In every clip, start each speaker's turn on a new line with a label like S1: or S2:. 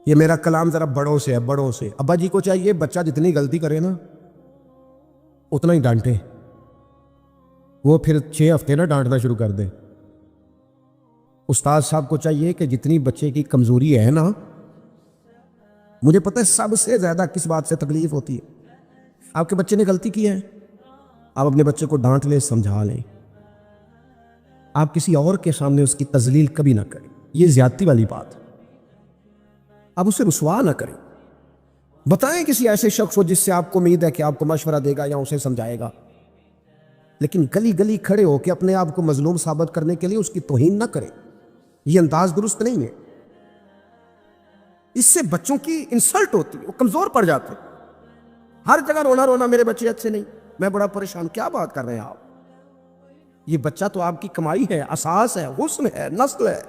S1: یہ میرا کلام ذرا بڑوں سے ہے، بڑوں سے۔ ابا جی کو چاہیے بچہ جتنی غلطی کرے نا اتنا ہی ڈانٹے، وہ پھر 6 ہفتے نہ ڈانٹنا شروع کر دے۔ استاد صاحب کو چاہیے کہ جتنی بچے کی کمزوری ہے نا، مجھے پتہ ہے سب سے زیادہ کس بات سے تکلیف ہوتی ہے۔ آپ کے بچے نے غلطی کی ہے، آپ اپنے بچے کو ڈانٹ لیں، سمجھا لیں، آپ کسی اور کے سامنے اس کی تذلیل کبھی نہ کریں، یہ زیادتی والی بات ہے۔ آپ اسے رسوا نہ کریں، بتائیں کسی ایسے شخص کو جس سے آپ کو امید ہے کہ آپ کو مشورہ دے گا یا اسے سمجھائے گا، لیکن گلی گلی کھڑے ہو کے اپنے آپ کو مظلوم ثابت کرنے کے لیے اس کی توہین نہ کریں، یہ انداز درست نہیں ہے۔ اس سے بچوں کی انسلٹ ہوتی ہے، وہ کمزور پڑ جاتے ہیں۔ ہر جگہ رونا رونا میرے بچے اچھے نہیں، میں بڑا پریشان، کیا بات کر رہے ہیں آپ؟ یہ بچہ تو آپ کی کمائی ہے، اساس ہے، حسن ہے، نسل ہے،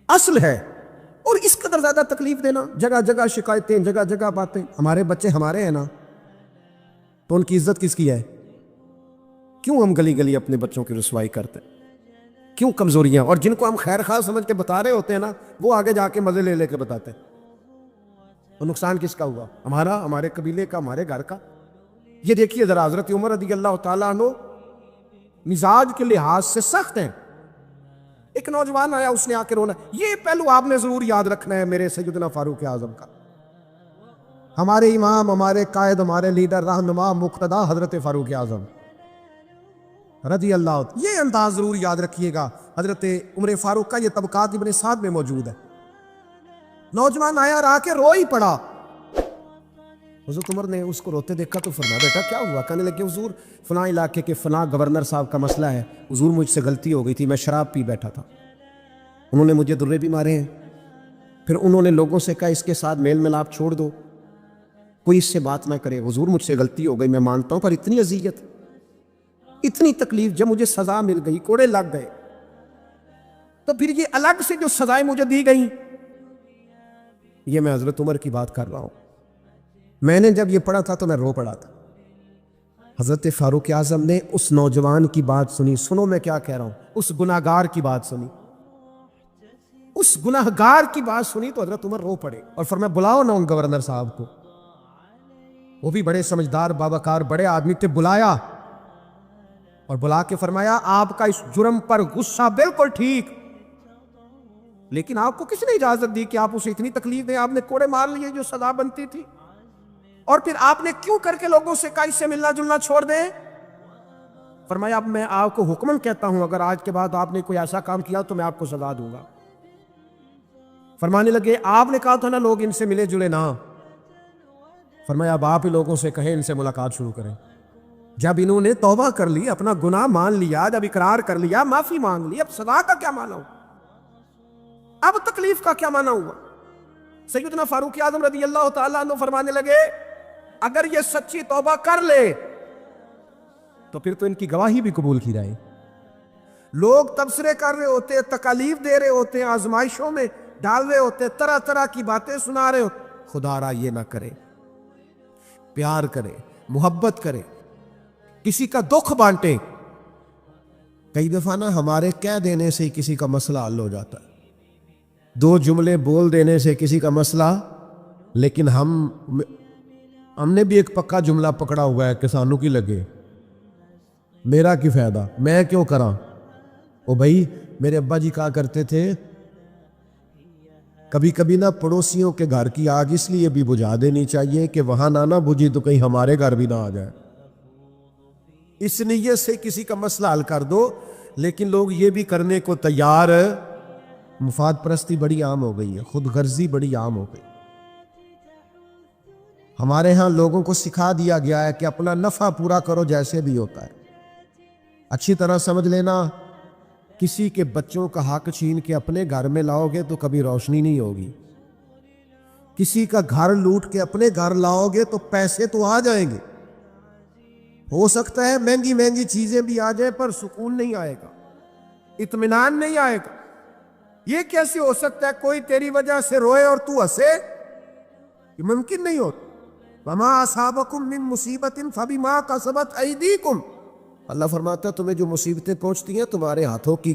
S1: اصل ہے، اور اس قدر زیادہ تکلیف دینا، جگہ جگہ شکایتیں، جگہ جگہ باتیں۔ ہمارے بچے ہمارے ہیں نا، تو ان کی عزت کس کی ہے؟ کیوں ہم گلی گلی اپنے بچوں کی رسوائی کرتے ہیں؟ کیوں کمزوریاں؟ اور جن کو ہم خیر خواہ سمجھ کے بتا رہے ہوتے ہیں نا، وہ آگے جا کے مزے لے لے کے بتاتے ہیں۔ اور نقصان کس کا ہوا؟ ہمارا، ہمارے قبیلے کا، ہمارے گھر کا۔ یہ دیکھیے ذرا، حضرت عمر رضی اللہ تعالیٰ عنہ مزاج کے لحاظ سے سخت ہیں۔ ایک نوجوان آیا، اس نے آ کے رونا۔ یہ پہلو آپ نے ضرور یاد رکھنا ہے میرے سیدنا فاروق اعظم کا، ہمارے امام، ہمارے قائد، ہمارے لیڈر، رہنما، مقتدا حضرت فاروق اعظم رضی اللہ عنہ۔ یہ انداز ضرور یاد رکھیے گا۔ حضرت عمر فاروق کا یہ طبقات ابن سعد میں موجود ہے۔ نوجوان آیا اور آ کے رو ہی پڑا۔ حضرت عمر نے اس کو روتے دیکھا تو فرمایا، بیٹا کیا ہوا؟ کہنے لگے، حضور فلاں علاقے کے فلاں گورنر صاحب کا مسئلہ ہے، حضور مجھ سے غلطی ہو گئی تھی، میں شراب پی بیٹھا تھا، انہوں نے مجھے درے بھی مارے ہیں، پھر انہوں نے لوگوں سے کہا اس کے ساتھ میل ملاپ چھوڑ دو، کوئی اس سے بات نہ کرے، حضور مجھ سے غلطی ہو گئی، میں مانتا ہوں، پر اتنی اذیت، اتنی تکلیف، جب مجھے سزا مل گئی، کوڑے لگ گئے، تو پھر یہ الگ سے جو سزائیں مجھے دی گئیں، یہ میں حضرت عمر کی بات کر رہا ہوں۔ میں نے جب یہ پڑھا تھا تو میں رو پڑا تھا۔ حضرت فاروق اعظم نے اس نوجوان کی بات سنی، سنو میں کیا کہہ رہا ہوں، اس گناہگار کی بات سنی، اس گناہگار کی بات سنی تو حضرت عمر رو پڑے اور فرمایا بلاؤ نا ان گورنر صاحب کو۔ وہ بھی بڑے سمجھدار، باوقار، بڑے آدمی تھے، بلایا اور بلا کے فرمایا آپ کا اس جرم پر غصہ بالکل ٹھیک، لیکن آپ کو کس نے اجازت دی کہ آپ اسے اتنی تکلیف دیں؟ آپ نے کوڑے مار لیے جو سزا بنتی تھی، اور پھر آپ نے کیوں کر کے لوگوں سے کہا اس سے ملنا جلنا چھوڑ دیں؟ فرمایا اب میں آپ کو حکمن کہتا ہوں، اگر آج کے بعد آپ نے کوئی ایسا کام کیا تو میں آپ کو سزا دوں گا۔ فرمانے لگے آپ نے کہا تھا نا لوگ ان سے ملے جلے نہ، فرمایا اب آپ ہی لوگوں سے کہیں ان سے ملاقات شروع کریں۔ جب انہوں نے توبہ کر لی، اپنا گناہ مان لیا، جب اقرار کر لیا، معافی مانگ لی، اب سزا کا کیا معنی ہوا؟ اب تکلیف کا کیا معنی ہوا؟ سیدنا فاروق اعظم رضی اللہ تعالیٰ عنہ فرمانے لگے اگر یہ سچی توبہ کر لے تو پھر تو ان کی گواہی بھی قبول کی جائے۔ لوگ تبصرے کر رہے ہوتے، تکالیف دے رہے ہوتے، آزمائشوں میں ڈال رہے ہوتے، طرح طرح کی باتیں سنا رہے ہوتے، خدا را یہ نہ کرے، پیار کرے، محبت کرے، کسی کا دکھ بانٹے۔ کئی دفعہ نا ہمارے کہہ دینے سے کسی کا مسئلہ حل ہو جاتا ہے، 2 جملے بول دینے سے کسی کا مسئلہ، لیکن ہم نے بھی ایک پکا جملہ پکڑا ہوا ہے کہ سانو کی لگے، میرا کی فائدہ، میں کیوں کراں؟ او بھائی میرے ابا جی کہا کرتے تھے کبھی کبھی نا پڑوسیوں کے گھر کی آگ اس لیے بھی بجھا دینی چاہیے کہ وہاں نہ بجھی تو کہیں ہمارے گھر بھی نہ آ جائے، اس نیت سے کسی کا مسئلہ حل کر دو۔ لیکن لوگ یہ بھی کرنے کو تیار، مفاد پرستی بڑی عام ہو گئی ہے، خود غرضی بڑی عام ہو گئی۔ ہمارے ہاں لوگوں کو سکھا دیا گیا ہے کہ اپنا نفع پورا کرو جیسے بھی ہوتا ہے۔ اچھی طرح سمجھ لینا، کسی کے بچوں کا حق چھین کے اپنے گھر میں لاؤ گے تو کبھی روشنی نہیں ہوگی، کسی کا گھر لوٹ کے اپنے گھر لاؤ گے تو پیسے تو آ جائیں گے، ہو سکتا ہے مہنگی مہنگی چیزیں بھی آ جائیں پر سکون نہیں آئے گا، اطمینان نہیں آئے گا۔ یہ کیسے ہو سکتا ہے کوئی تیری وجہ سے روئے اور تو ہنسے؟ یہ ممکن نہیں ہوتا۔ وَمَا أَصَابَكُم مِّن مُّصِيبَةٍ فَبِمَا كَسَبَتْ أَيْدِيكُمْ، اللہ فرماتا ہے تمہیں جو مصیبتیں پہنچتی ہیں تمہارے ہاتھوں کی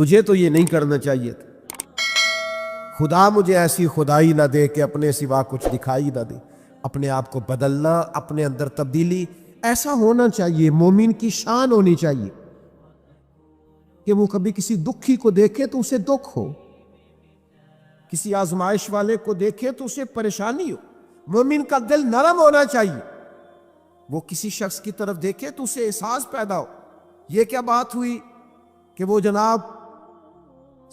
S1: تجھے تو یہ نہیں کرنا چاہیے تھا. خدا مجھے ایسی خدائی نہ دے کہ اپنے سوا کچھ دکھائی نہ دے. اپنے آپ کو بدلنا، اپنے اندر تبدیلی، ایسا ہونا چاہیے. مومن کی شان ہونی چاہیے کہ وہ کبھی کسی دکھی کو دیکھے تو اسے دکھ ہو، کسی آزمائش والے کو دیکھے تو اسے پریشانی ہو. مومن کا دل نرم ہونا چاہیے. وہ کسی شخص کی طرف دیکھے تو اسے احساس پیدا ہو. یہ کیا بات ہوئی کہ وہ جناب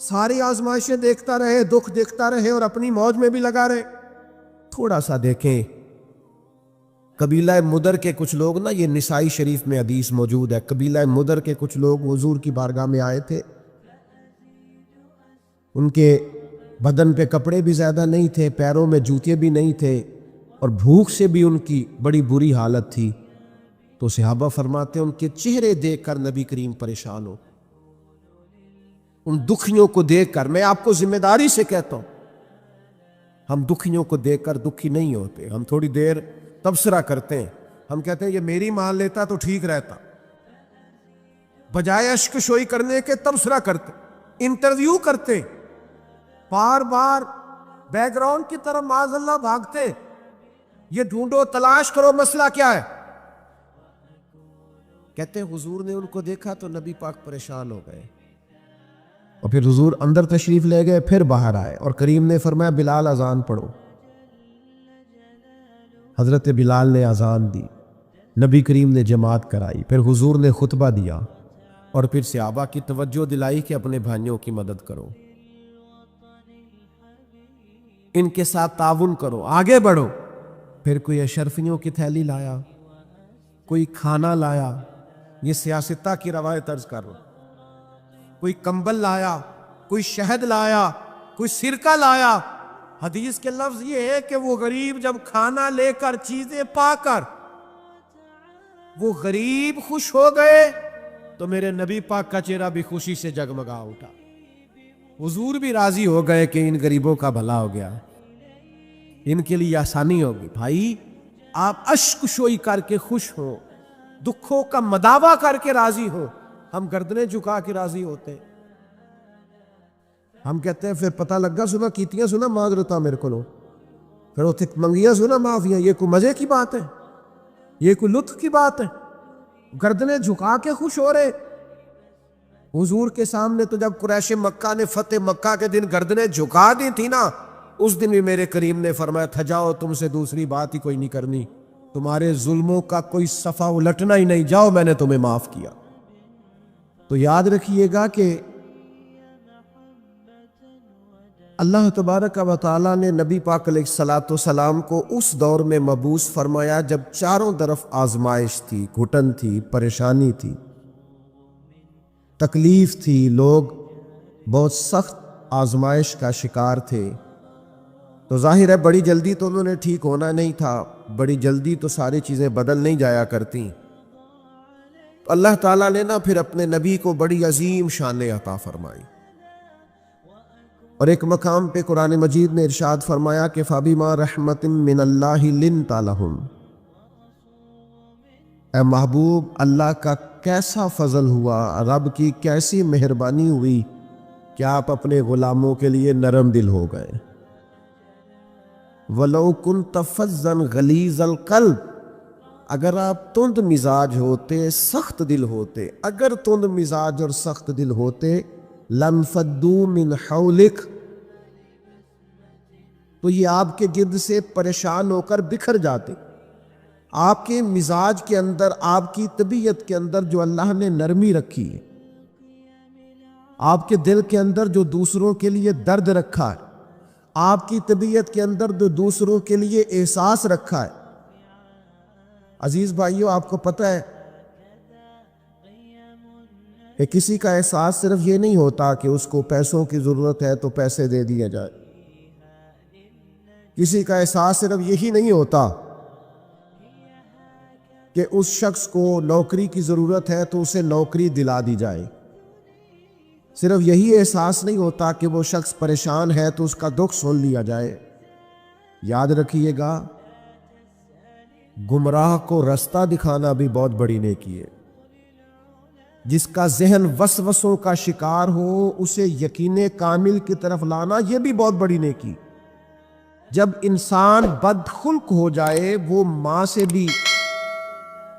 S1: ساری آزمائشیں دیکھتا رہے، دکھ دیکھتا رہے اور اپنی موج میں بھی لگا رہے. تھوڑا سا دیکھیں قبیلہ مدر کے کچھ لوگ نا، یہ نسائی شریف میں حدیث موجود ہے، قبیلہ مدر کے کچھ لوگ حضور کی بارگاہ میں آئے تھے. ان کے بدن پہ کپڑے بھی زیادہ نہیں تھے، پیروں میں جوتے بھی نہیں تھے، اور بھوک سے بھی ان کی بڑی بری حالت تھی. تو صحابہ فرماتے ہیں ان کے چہرے دیکھ کر نبی کریم پریشان ہو. ان دکھیوں کو دیکھ کر، میں آپ کو ذمہ داری سے کہتا ہوں، ہم دکھیوں کو دیکھ کر دکھی نہیں ہوتے. ہم تھوڑی دیر تبصرہ کرتے ہیں، ہم کہتے ہیں یہ میری مان لیتا تو ٹھیک رہتا. بجائے اشک شوئی کرنے کے تبصرہ کرتے، انٹرویو کرتے، بار بار بیک گراؤنڈ کی طرف معاذ اللہ بھاگتے. یہ ڈھونڈو، تلاش کرو مسئلہ کیا ہے. کہتے ہیں حضور نے ان کو دیکھا تو نبی پاک پریشان ہو گئے، اور پھر حضور اندر تشریف لے گئے، پھر باہر آئے اور کریم نے فرمایا بلال اذان پڑھو. حضرت بلال نے اذان دی، نبی کریم نے جماعت کرائی، پھر حضور نے خطبہ دیا، اور پھر صحابہ کی توجہ دلائی کہ اپنے بھائیوں کی مدد کرو، ان کے ساتھ تعاون کرو، آگے بڑھو. پھر کوئی اشرفیوں کی تھیلی لایا، کوئی کھانا لایا، یہ سیاستہ کی روایت عرض کر رہا ہوں. کوئی کمبل لایا، کوئی شہد لایا، کوئی سرکہ لایا. حدیث کے لفظ یہ ہے کہ وہ غریب جب کھانا لے کر، چیزیں پا کر وہ غریب خوش ہو گئے تو میرے نبی پاک کا چہرہ بھی خوشی سے جگمگا اٹھا. حضور بھی راضی ہو گئے کہ ان غریبوں کا بھلا ہو گیا، ان کے لیے آسانی ہوگی. بھائی آپ اشک شوئی کر کے خوش ہو، دکھوں کا مداوع کر کے راضی ہو. ہم گردنیں جھکا کے راضی ہوتے ہیں. ہم کہتے ہیں پھر پتہ لگا سنا کیتیاں سنا معذرتاں میرے کو، پھر اتنے منگیاں سنا معافیاں. یہ کوئی مزے کی بات ہے؟ یہ کوئی لطف کی بات ہے؟ گردنیں جھکا کے خوش ہو رہے. حضور کے سامنے تو جب قریش مکہ نے فتح مکہ کے دن گردنیں جھکا دی تھی نا، اس دن بھی میرے کریم نے فرمایا تھا جاؤ، تم سے دوسری بات ہی کوئی نہیں کرنی، تمہارے ظلموں کا کوئی صفحہ الٹنا ہی نہیں، جاؤ میں نے تمہیں معاف کیا. تو یاد رکھیے گا کہ اللہ تبارک و تعالیٰ نے نبی پاک علیہ الصلاۃ والسلام کو اس دور میں مبعوث فرمایا جب چاروں طرف آزمائش تھی، گھٹن تھی، پریشانی تھی، تکلیف تھی، لوگ بہت سخت آزمائش کا شکار تھے. تو ظاہر ہے بڑی جلدی تو انہوں نے ٹھیک ہونا نہیں تھا، بڑی جلدی تو ساری چیزیں بدل نہیں جایا کرتی. تو اللہ تعالیٰ نے نا پھر اپنے نبی کو بڑی عظیم شانیں عطا فرمائی. اور ایک مقام پہ قرآن مجید نے ارشاد فرمایا کہ فَبِمَا رَحْمَةٍ مِّنَ اللَّهِ لِنْتَ لَهُمْ. اے محبوب، اللہ کا کیسا فضل ہوا، رب کی کیسی مہربانی ہوئی کہ آپ اپنے غلاموں کے لیے نرم دل ہو گئے. وَلَوْ كُنْتَ فَظًّا غَلِيظَ الْقَلْبِ، اگر آپ تند مزاج ہوتے، سخت دل ہوتے، اگر تند مزاج اور سخت دل ہوتے، لَانْفَضُّوا مِنْ حَوْلِكَ، تو یہ آپ کے گرد سے پریشان ہو کر بکھر جاتے. آپ کے مزاج کے اندر، آپ کی طبیعت کے اندر جو اللہ نے نرمی رکھی ہے، آپ کے دل کے اندر جو دوسروں کے لیے درد رکھا ہے، آپ کی طبیعت کے اندر جو دوسروں کے لیے احساس رکھا ہے. عزیز بھائیو، آپ کو پتہ ہے کہ کسی کا احساس صرف یہ نہیں ہوتا کہ اس کو پیسوں کی ضرورت ہے تو پیسے دے دیے جائے. کسی کا احساس صرف یہی نہیں ہوتا کہ اس شخص کو نوکری کی ضرورت ہے تو اسے نوکری دلا دی جائے. صرف یہی احساس نہیں ہوتا کہ وہ شخص پریشان ہے تو اس کا دکھ سن لیا جائے. یاد رکھیے گا، گمراہ کو رستہ دکھانا بھی بہت بڑی نیکی ہے. جس کا ذہن وسوسوں کا شکار ہو اسے یقین کامل کی طرف لانا، یہ بھی بہت بڑی نیکی۔ جب انسان بدخلق ہو جائے، وہ ماں سے بھی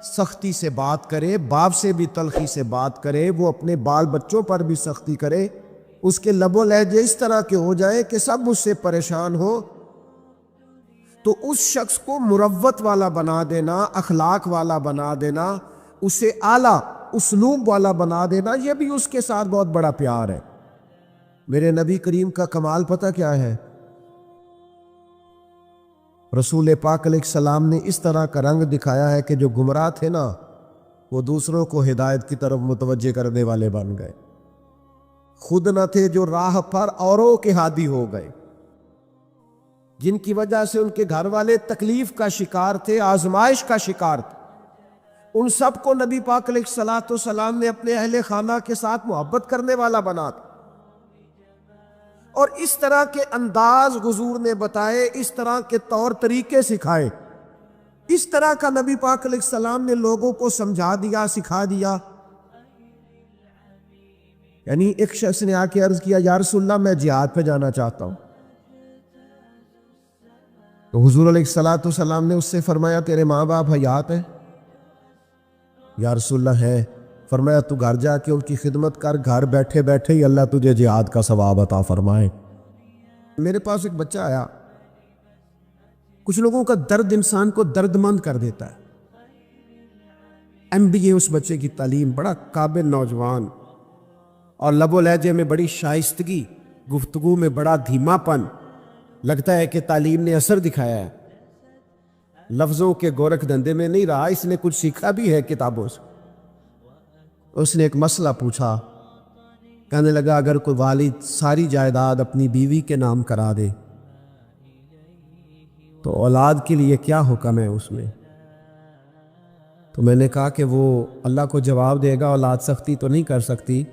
S1: سختی سے بات کرے، باپ سے بھی تلخی سے بات کرے، وہ اپنے بال بچوں پر بھی سختی کرے، اس کے لب و لہجے اس طرح کے ہو جائے کہ سب اس سے پریشان ہو، تو اس شخص کو مروت والا بنا دینا، اخلاق والا بنا دینا، اسے اعلیٰ اسلوب والا بنا دینا، یہ بھی اس کے ساتھ بہت بڑا پیار ہے۔ میرے نبی کریم کا کمال پتہ کیا ہے؟ رسول پاک علیہ السلام نے اس طرح کا رنگ دکھایا ہے کہ جو گمراہ تھے نا، وہ دوسروں کو ہدایت کی طرف متوجہ کرنے والے بن گئے، خود نہ تھے جو راہ پر اوروں کے ہادی ہو گئے، جن کی وجہ سے ان کے گھر والے تکلیف کا شکار تھے، آزمائش کا شکار تھے، ان سب کو نبی پاک علیہ السلام نے اپنے اہل خانہ کے ساتھ محبت کرنے والا بنا دیا۔ اور اس طرح کے انداز حضور نے بتائے، اس طرح کے طور طریقے سکھائے، اس طرح کا نبی پاک علیہ السلام نے لوگوں کو سمجھا دیا، سکھا دیا۔ یعنی ایک شخص نے آ کے عرض کیا، یا رسول اللہ میں جہاد پہ جانا چاہتا ہوں، تو حضور علیہ السلام نے اس سے فرمایا تیرے ماں باپ حیات ہیں؟ یا رسول اللہ ہے۔ فرمایا تو گھر جا کے ان کی خدمت کر، گھر بیٹھے بیٹھے ہی اللہ تجھے جہاد کا ثواب عطا فرمائے۔ میرے پاس ایک بچہ آیا، کچھ لوگوں کا درد انسان کو درد مند کر دیتا ہے۔ MBA اس بچے کی تعلیم، بڑا قابل نوجوان، اور لب و لہجے میں بڑی شائستگی، گفتگو میں بڑا دھیما پن، لگتا ہے کہ تعلیم نے اثر دکھایا ہے، لفظوں کے گورکھ دھندے میں نہیں رہا، اس نے کچھ سیکھا بھی ہے کتابوں سے۔ اس نے ایک مسئلہ پوچھا، کہنے لگا اگر کوئی والد ساری جائیداد اپنی بیوی کے نام کرا دے تو اولاد کے لیے کیا حکم ہے اس میں؟ تو میں نے کہا کہ وہ اللہ کو جواب دے گا، اولاد سختی تو نہیں کر سکتی،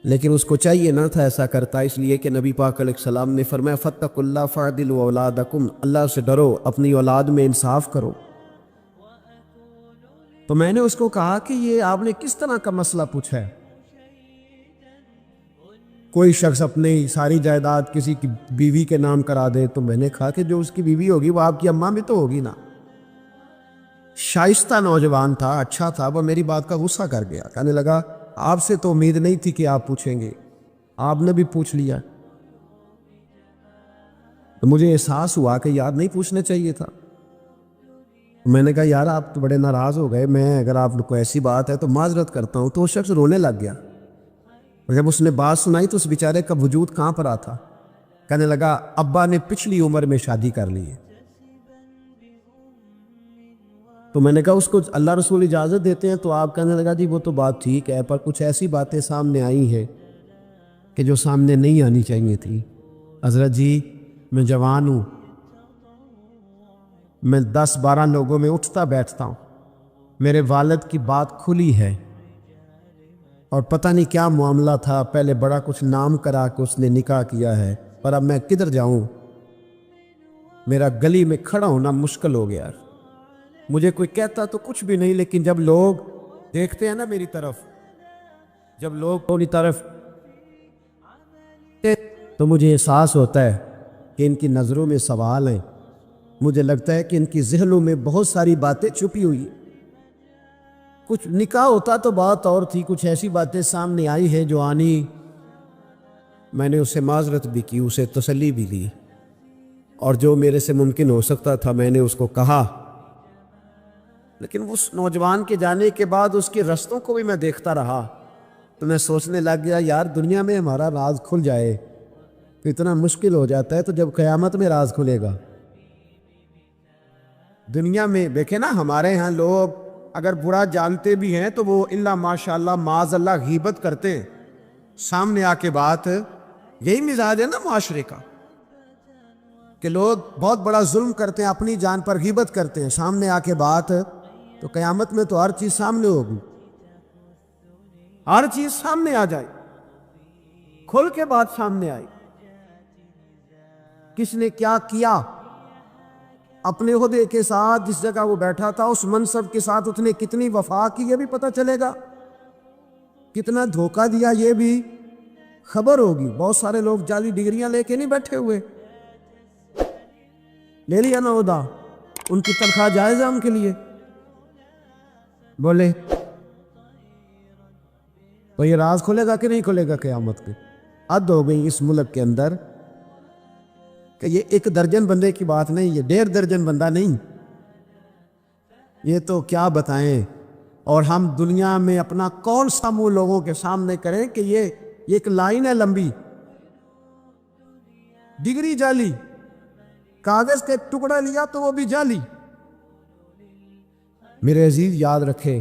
S1: لیکن اس کو چاہیے نہ تھا ایسا کرتا، اس لیے کہ نبی پاک علیہ السلام نے فرمایا فاتقوا اللہ فاعدلوا اولادکم، اللہ سے ڈرو، اپنی اولاد میں انصاف کرو۔ تو میں نے اس کو کہا کہ یہ آپ نے کس طرح کا مسئلہ پوچھا ہے؟ کوئی شخص اپنی ساری جائیداد کسی کی بیوی کے نام کرا دے، تو میں نے کہا کہ جو اس کی بیوی ہوگی وہ آپ کی اماں بھی تو ہوگی نا۔ شائستہ نوجوان تھا، اچھا تھا، وہ میری بات کا غصہ کر گیا، کہنے لگا آپ سے تو امید نہیں تھی کہ آپ پوچھیں گے، آپ نے بھی پوچھ لیا۔ تو مجھے احساس ہوا کہ یار نہیں پوچھنا چاہیے تھا۔ میں نے کہا یار آپ تو بڑے ناراض ہو گئے، میں اگر آپ کو ایسی بات ہے تو معذرت کرتا ہوں۔ تو وہ شخص رونے لگ گیا، اور جب اس نے بات سنائی تو اس بیچارے کا وجود کہاں پر آتا، کہنے لگا ابا نے پچھلی عمر میں شادی کر لی ہے۔ تو میں نے کہا اس کو اللہ رسول اجازت دیتے ہیں؟ تو آپ کہنے لگا جی وہ تو بات ٹھیک ہے، پر کچھ ایسی باتیں سامنے آئی ہیں کہ جو سامنے نہیں آنی چاہیے تھی۔ حضرت جی میں جوان ہوں، میں 10-12 لوگوں میں اٹھتا بیٹھتا ہوں، میرے والد کی بات کھلی ہے، اور پتہ نہیں کیا معاملہ تھا، پہلے بڑا کچھ نام کرا کہ اس نے نکاح کیا ہے، پر اب میں کدھر جاؤں؟ میرا گلی میں کھڑا ہونا مشکل ہو گیا۔ مجھے کوئی کہتا تو کچھ بھی نہیں، لیکن جب لوگ دیکھتے ہیں نا میری طرف، جب لوگ میری طرف، تو مجھے احساس ہوتا ہے کہ ان کی نظروں میں سوال ہیں، مجھے لگتا ہے کہ ان کی ذہنوں میں بہت ساری باتیں چھپی ہوئی ہیں۔ کچھ نکاح ہوتا تو بات اور تھی، کچھ ایسی باتیں سامنے آئی ہیں جو آنی، میں نے اسے معذرت بھی کی، اسے تسلی بھی لی، اور جو میرے سے ممکن ہو سکتا تھا میں نے اس کو کہا۔ لیکن اس نوجوان کے جانے کے بعد اس کے رستوں کو بھی میں دیکھتا رہا، تو میں سوچنے لگ گیا یار دنیا میں ہمارا راز کھل جائے تو اتنا مشکل ہو جاتا ہے، تو جب قیامت میں راز کھلے گا؟ دنیا میں دیکھیں نا، ہمارے ہاں لوگ اگر برا جانتے بھی ہیں تو وہ الا ماشاءاللہ معاذ اللہ غیبت کرتے ہیں، سامنے آ کے بات، یہی مزاج ہے نا معاشرے کا کہ لوگ بہت بڑا ظلم کرتے ہیں، اپنی جان پر غیبت کرتے ہیں، سامنے آ کے بات، تو قیامت میں تو ہر چیز سامنے ہوگی، ہر چیز سامنے آ جائے، کھل کے بات سامنے آئی، کس نے کیا کیا، اپنے عہدے کے ساتھ جس جگہ وہ بیٹھا تھا اس منصب کے ساتھ اس نے کتنی وفا کی، یہ بھی پتہ چلے گا۔ کتنا دھوکہ دیا یہ بھی خبر ہوگی. بہت سارے لوگ جعلی ڈگریاں لے کے نہیں بیٹھے ہوئے, لے لیا نا عہدہ, ان کی تنخواہ جائز ہے ان کے لیے. بولے تو یہ راز کھلے گا کہ نہیں کھلے گا قیامت کے؟ حد ہو گئی اس ملک کے اندر کہ یہ 1 درجن بندے کی بات نہیں, یہ 1.5 درجن بندہ نہیں, یہ تو کیا بتائیں. اور ہم دنیا میں اپنا کون سا منہ لوگوں کے سامنے کریں کہ یہ ایک لائن ہے لمبی, ڈگری جعلی, کاغذ کے ٹکڑا لیا تو وہ بھی جعلی. میرے عزیز یاد رکھیں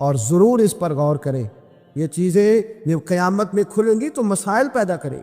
S1: اور ضرور اس پر غور کریں. یہ چیزیں جب قیامت میں کھلیں گی تو مسائل پیدا کریں.